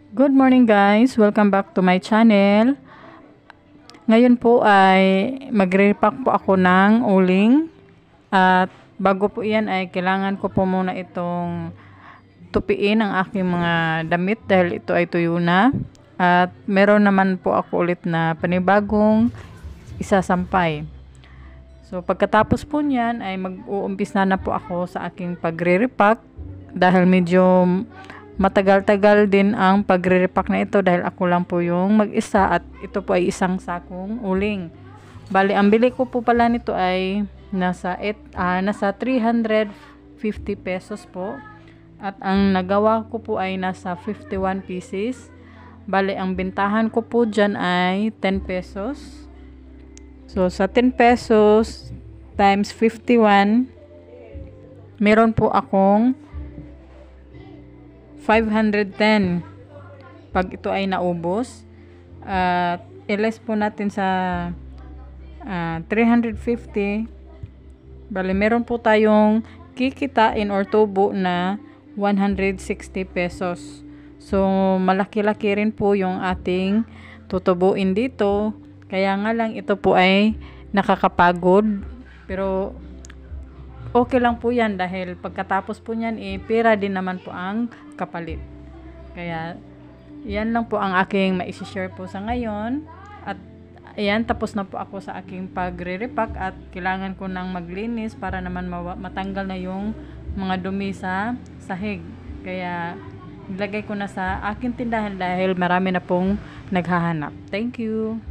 Good morning guys! Welcome back to my channel. Ngayon po ay magre-repack po ako ng uling. At bago po yan ay kailangan ko po muna itong tupiin ang aking mga damit dahil ito ay tuyo na. At meron naman po ako ulit na panibagong isasampay. So pagkatapos po niyan ay mag-uumpisa na po ako sa aking pagre-repack dahil medyo matagal-tagal din ang pagre-repack na ito dahil ako lang po yung mag-isa at ito po ay isang sakong uling. Bali, ang bili ko po pala nito ay nasa 350 pesos po. At ang nagawa ko po ay nasa 51 pieces. Bali, ang bintahan ko po dyan ay 10 pesos. So, sa 10 pesos times 51, meron po akong 510 pag ito ay naubos. At i-less po natin sa 350. Bali, meron po tayong kikitain or tubo na 160 pesos. So, malaki-laki rin po yung ating tutubuin dito. Kaya nga lang ito po ay nakakapagod. Pero okay lang po yan dahil pagkatapos po niyan pera din naman po ang kapalit. Kaya yan lang po ang aking maisi-share po sa ngayon. At ayan, tapos na po ako sa aking pagre-repack at kailangan ko nang maglinis para naman matanggal na yung mga dumi sa sahig. Kaya ilagay ko na sa aking tindahan dahil marami na pong naghahanap. Thank you!